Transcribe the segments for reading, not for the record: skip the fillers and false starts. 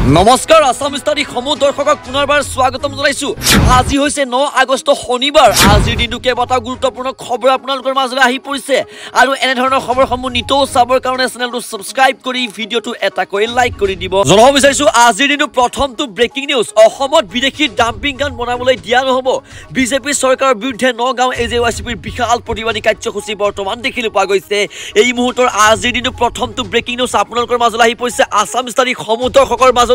নমস্কাৰ আসাম ষ্টাডি সমূহ দৰ্শকক পুনৰবাৰ স্বাগতম জনাইছো। আজি হৈছে 9 আগষ্ট শনিবাৰ। আজিৰ দিনটো কেইবাটাও গুৰুত্বপূৰ্ণ খবৰ আপোনালোকৰ মাজলৈ আহি পৰিছে আৰু এনে ধৰণৰ খবৰসমূহ নিতৌ চাবৰ কাৰণে চেনেলটো সাবস্ক্ৰাইব কৰি ভিডিঅটো এটাকৈ লাইক কৰি দিব। জনাব বিচাৰিছো আজিৰ দিনটো প্ৰথমটো ব্ৰেকিং নিউজ। অসমত বিদেশী ডাম্পিং গ্ৰাউণ্ড বনাবলৈ দিয়া নহব। বিজেপি চৰকাৰৰ বিৰুদ্ধে নগাঁও এজেৱাইচিপিৰ বিশাল প্ৰতিবাদী কাৰ্যসূচী বৰ্তমান দেখিবলৈ পোৱা গৈছে। এই মুহূৰ্তৰ আজিৰ দিনটো প্ৰথমটো ব্ৰেকিং নিউজ আপোনালোকৰ মাজলৈ আহি পৰিছে। আসাম ষ্টাডি সমূহ দৰ্শকৰ মাজলৈ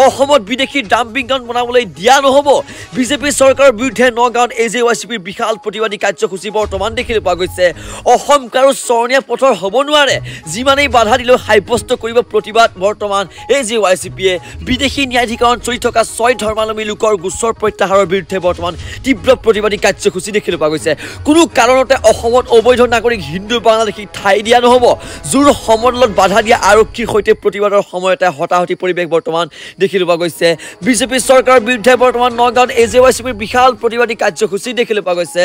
অসমত বিদেশী ডাম্পিং গ্ৰাউণ্ড বনাবলৈ দিয়া নহব। বিজেপি চৰকাৰৰ বিৰুদ্ধে নগাঁৱত এজেৱাইচিপিৰ বিশাল প্ৰতিবাদী কাৰ্যসূচী বৰ্তমান দেখিবলৈ পোৱা গৈছে। অসম কাৰো চৰণীয়া পথৰ হ'ব নোৱাৰে। যিমানেই বাধা দিলেও সাব্যস্ত কৰিব প্ৰতিবাদ বৰ্তমান এজেৱাইচিপিয়ে। বিদেশী ন্যায়াধিকৰণ চলি থকা 6 ধৰ্মাৱলম্বী লোকৰ গোচৰ প্ৰত্যাহাৰৰ বিৰুদ্ধে বৰ্তমান তীব্ৰ প্ৰতিবাদী কাৰ্যসূচী দেখিবলৈ পোৱা গৈছে। কোনো কাৰণতে অসমত অবৈধ নাগৰিক হিন্দু বাংলাদেশীক ঠাই দিয়া নহব। জোৰ সমদলত বাধা দিয়া আৰক্ষীৰ সৈতে প্ৰতিবাদৰ সময়তে হতাহতি পৰিৱেশ বৰ্তমান দেখিবলৈ পোৱা গৈছে। বিজেপি চৰকাৰৰ বিৰুদ্ধে বৰ্তমান নগাঁৱত এজেৱাইচিপিৰ বিশাল প্ৰতিবাদী কাৰ্যসূচী দেখিবলৈ পোৱা গৈছে।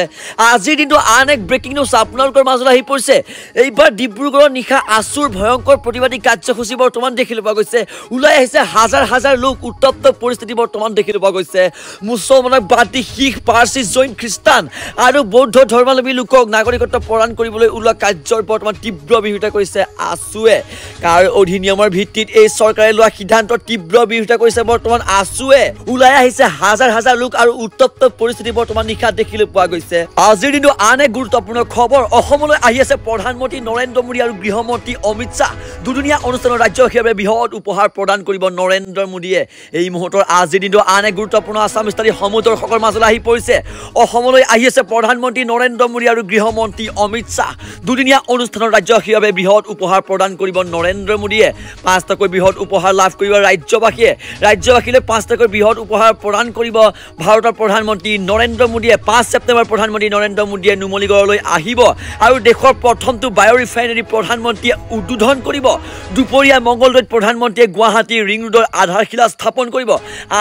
আজিৰ দিনটো আন এক ব্ৰেকিং নিউজ আপোনালোকৰ মাজলৈ আহি পৰিছে। এইবাৰ ডিব্ৰুগড়ৰ নিশা আচুৰ ভয়ংকৰ প্ৰতিবাদী কাৰ্যসূচী বৰ্তমান দেখিবলৈ পোৱা গৈছে। ওলাই আহিছে হাজাৰ হাজাৰ লোক। উত্তপ্ত পৰিস্থিতি বৰ্তমান দেখিবলৈ পোৱা গৈছে। মুছলমানক বাদ দি শিখ, পাৰ্চী, জৈন, খ্ৰীষ্টান আৰু বৌদ্ধ ধৰ্মাৱলম্বী লোকক নাগৰিকত্ব প্ৰদান কৰিবলৈ ওলোৱা কাৰ্যৰ বৰ্তমান তীব্ৰ বিৰোধিতা কৰিছে আছুৱে। কাৰ অধিনিয়মৰ ভিত্তিত এই চৰকাৰে লোৱা সিদ্ধান্তৰ তীব্ৰ বিৰোধিতা কৰিছে বৰ্তমান আছুৱে। ওলাই আহিছে হাজাৰ হাজাৰ লোক আৰু উত্তপ্ত পৰিস্থিতি বৰ্তমান নিশা দেখিবলৈ পোৱা গৈছে। আজিৰ দিনটো আন এক গুৰুত্বপূৰ্ণ খবৰ। অসমলৈ আহি আছে প্ৰধানমন্ত্ৰী নৰেন্দ্ৰ মোদী আৰু গৃহমন্ত্ৰী অমিত শ্বাহ। দুদিনীয়া অনুষ্ঠানত ৰাজ্যসীয়ে বৃহৎ উপহাৰ প্ৰদান কৰিব নৰেন্দ্ৰ মোদীয়ে। এই মুহূৰ্তৰ আজিৰ দিনটো আন এক গুৰুত্বপূৰ্ণ আসাম ষ্টাডি সমূহ দৰ্শকৰ মাজলৈ আহি পৰিছে। অসমলৈ আহি আছে প্ৰধানমন্ত্ৰী নৰেন্দ্ৰ মোদী আৰু গৃহমন্ত্ৰী অমিত শ্বাহ। দুদিনীয়া অনুষ্ঠানত ৰাজ্যসীয়ে বৃহৎ উপহাৰ প্ৰদান কৰিব নৰেন্দ্ৰ মোদীয়ে। 5টাকৈ বৃহৎ উপহাৰ লাভ কৰিব ৰাজ্যবাসীয়ে। ৰাজ্যবাসীলৈ 5টাকৈ বৃহৎ উপহাৰ প্ৰদান কৰিব ভাৰতৰ প্ৰধানমন্ত্ৰী নৰেন্দ্ৰ মোদীয়ে। 5 ছেপ্টেম্বৰ প্ৰধানমন্ত্ৰী নৰেন্দ্ৰ মোদীয়ে নুমলীগড়লৈ আহিব আৰু দেশৰ প্ৰথমটো বায়' ৰিফাইনেৰী প্ৰধানমন্ত্ৰীয়ে উদ্বোধন কৰিব। দুপৰীয়া মংগলদৈত প্ৰধানমন্ত্ৰীয়ে গুৱাহাটীৰ ৰিং ৰোডৰ আধাৰশিলা স্থাপন কৰিব।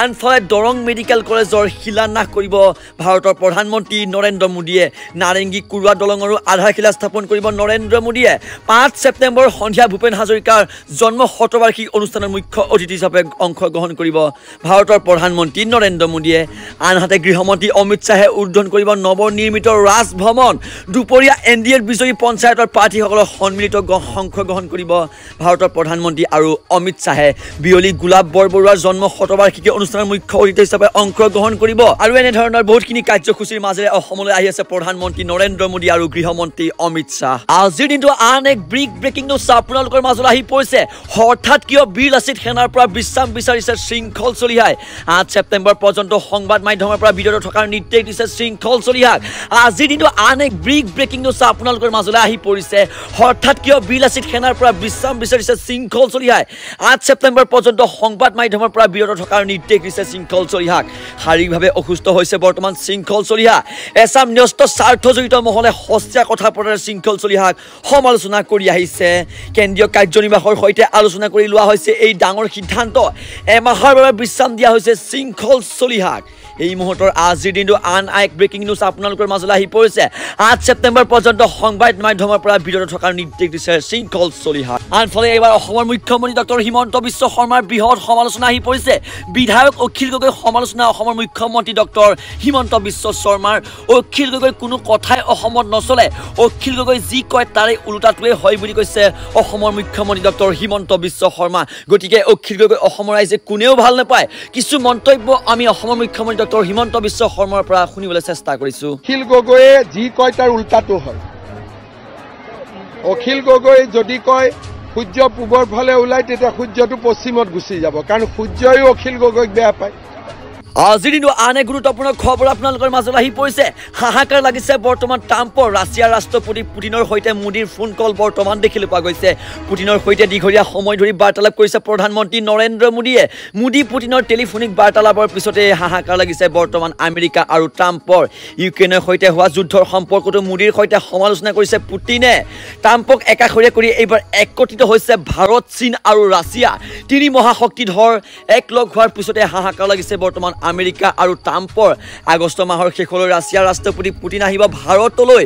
আনফালে দৰং মেডিকেল কলেজৰ শিলান্যাস কৰিব ভাৰতৰ প্ৰধানমন্ত্ৰী নৰেন্দ্ৰ মোদীয়ে। নাৰেংগী কুৰুৱা দলঙৰো আধাৰশিলা স্থাপন কৰিব নৰেন্দ্ৰ মোদীয়ে। 5 ছেপ্টেম্বৰ সন্ধিয়া ভূপেন হাজৰিকাৰ জন্ম শতবাৰ্ষিকী অনুষ্ঠানত মুখ্য অতিথি হিচাপে অংশগ্ৰহণ কৰিব ভাৰতৰ প্ৰধানমন্ত্ৰী নৰেন্দ্ৰ মোদীয়ে। আনহাতে গৃহমন্ত্ৰী অমিত শ্বাহে উদ্বোধন কৰিব নৱনিৰ্মিত ৰাজভৱন। দুপৰীয়া NDAৰ বিজয়ী পঞ্চায়তৰ প্ৰাৰ্থীসকলৰ সন্মিলিত অংশগ্ৰহণ কৰিব ভাৰতৰ প্ৰধানমন্ত্ৰী আৰু অমিত শ্বাহে। বিয়লি গোলাপ বৰবৰুৱাৰ জন্ম শতবাৰ্ষিকী অনুষ্ঠানৰ মুখ্য অতিথি হিচাপে অংশগ্ৰহণ কৰিব। আৰু এনেধৰণৰ বহুতখিনি কাৰ্যসূচীৰ মাজেৰে অসমলৈ আহি আছে প্ৰধানমন্ত্ৰী নৰেন্দ্ৰ মোদী আৰু গৃহমন্ত্ৰী অমিত শ্বাহ। আজিৰ দিনটো আন এক ব্ৰেকিং নিউজ আপোনালোকৰ মাজলৈ আহি পৰিছে। হঠাৎ কিয় বীৰ লাচিত সেনাৰ পৰা বিশ্ৰাম বিচাৰিছে শৃংখল চলিহাই। 8 ছেপ্টেম্বৰ পৰ্যন্ত সংবাদ মাধ্যমৰ পৰা বিৰত থকাৰ নিৰ্দেশ দিছে শৃংখল চলিহাক। আজিৰ দিনটো আন এক ব্ৰেকিং নিউজ আপোনালোকৰ মাজলৈ আহি পৰিছে। হঠাৎ কিয় বীৰ লাচিত সেনাৰ পৰা বিশ্ৰাম বিচাৰিছে শৃংখল চলিহাই। 8 ছেপ্টেম্বৰ পৰ্যন্ত সংবাদ মাধ্যমৰ পৰা বিৰত থকাৰ নিৰ্দেশ দিছে শৃংখল চলিহাক। শাৰীৰিকভাৱে অসুস্থ হৈছে বৰ্তমান শৃংখল চলিহা। এছাম ন্যস্ত স্বাৰ্থজড়িত মহলে সস্তীয়া কথা পতাৰে শৃংখল চলিহাক সমালোচনা কৰি আহিছে। কেন্দ্ৰীয় কাৰ্যনিৰ্বাহৰ সৈতে আলোচনা কৰি লোৱা হৈছে এই ডাঙৰ সিদ্ধান্ত। এমাহৰ বাবে বিশ্ৰাম দিয়া হৈছে শৃংখল চলিহাক। এই মুহূৰ্তৰ আজিৰ দিনটো আন এক ব্ৰেকিং নিউজ আপোনালোকৰ মাজলৈ আহি পৰিছে। 8 ছেপ্টেম্বৰ পৰ্যন্ত সংবাদ মাধ্যমৰ পৰা বিৰত থকাৰ নিৰ্দেশ দিছে শৃংখল চলিহাক। আনফালে এইবাৰ অসমৰ মুখ্যমন্ত্ৰী ডক্টৰ হিমন্ত বিশ্ব শৰ্মাৰ বৃহৎ সমালোচনা আহি পৰিছে। বিধায়ক অখিল গগৈৰ সমালোচনা অসমৰ মুখ্যমন্ত্ৰী ডক্টৰ হিমন্ত বিশ্ব শৰ্মাৰ। অখিল গগৈৰ কোনো কথাই অসমত নচলে। অখিল গগৈ যি কয় তাৰে ওলোটাটোৱে হয় বুলি কৈছে অসমৰ মুখ্যমন্ত্ৰী ডক্টৰ হিমন্ত বিশ্ব শৰ্মা। গতিকে অখিল গগৈ অসমৰ ৰাইজে কোনেও ভাল নাপায়। কিছু মন্তব্য আমি অসমৰ মুখ্যমন্ত্ৰী ডক্টৰ হিমন্ত বিশ্ব শৰ্মাৰ পৰা শুনিবলৈ চেষ্টা কৰিছো। অখিল গগৈয়ে যি কয় তাৰ উল্টাটো হয়। অখিল গগৈ যদি কয় সূৰ্য পূবৰ ফালে ওলাই তেতিয়া সূৰ্যটো পশ্চিমত গুচি যাব, কাৰণ সূৰ্যইও অখিল গগৈক বেয়া পায়। আজিৰ দিনটো আন এক গুৰুত্বপূৰ্ণ খবৰ আপোনালোকৰ মাজলৈ আহি পৰিছে। হাহাকাৰ লাগিছে বৰ্তমান ট্ৰাম্পৰ। ৰাছিয়াৰ ৰাষ্ট্ৰপতি পুটিনৰ সৈতে মোদীৰ ফোন কল বৰ্তমান দেখিবলৈ পোৱা গৈছে। পুটিনৰ সৈতে দীঘলীয়া সময় ধৰি বাৰ্তালাপ কৰিছে প্ৰধানমন্ত্ৰী নৰেন্দ্ৰ মোদীয়ে। মোদী পুটিনৰ টেলিফোনিক বাৰ্তালাপৰ পিছতে হাহাকাৰ লাগিছে বৰ্তমান আমেৰিকা আৰু ট্ৰাম্পৰ। ইউক্ৰেইনৰ সৈতে হোৱা যুদ্ধৰ সম্পৰ্কটো মোদীৰ সৈতে সমালোচনা কৰিছে পুটিনে। ট্ৰাম্পক একাষৰীয়া কৰি এইবাৰ একত্ৰিত হৈছে ভাৰত, চীন আৰু ৰাছিয়া। তিনি মহাশক্তিধৰ এক লগ হোৱাৰ পিছতে হাহাকাৰ লাগিছে বৰ্তমান আমেৰিকা আৰু ট্ৰাম্পৰ আগষ্ট মাহৰ শেষলৈ ৰাছিয়াৰ ৰাষ্ট্ৰপতি পুটিন আহিব ভাৰতলৈ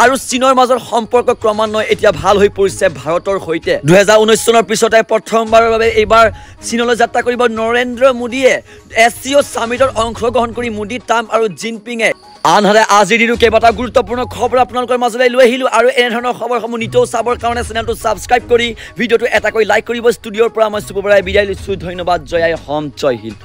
আৰু চীনৰ মাজৰ সম্পৰ্ক ক্ৰমান্বয়ে এতিয়া ভাল হৈ পৰিছে ভাৰতৰ সৈতে 2019 চনৰ পিছতে প্ৰথমবাৰৰ বাবে এইবাৰ চীনলৈ যাত্ৰা কৰিব নৰেন্দ্ৰ মোদীয়ে এছচিঅ সামিটত অংশগ্ৰহণ কৰি মোদী ট্ৰাম্প আৰু জিনপিঙে আনহাতে আজিৰ দিনটো কেইবাটাও গুৰুত্বপূৰ্ণ খবৰ আপোনালোকৰ মাজলৈ লৈ আহিলোঁ আৰু এনেধৰণৰ খবৰসমূহ নিতৌ চাবৰ কাৰণে চেনেলটো ছাবস্ক্ৰাইব কৰি ভিডিঅ'টো এটাকৈ লাইক কৰিব ষ্টুডিঅ'ৰ পৰা মই সুপ্ৰভাই বিদায় লৈছোঁ ধন্যবাদ জয় আই হোম জয় হিন্দ।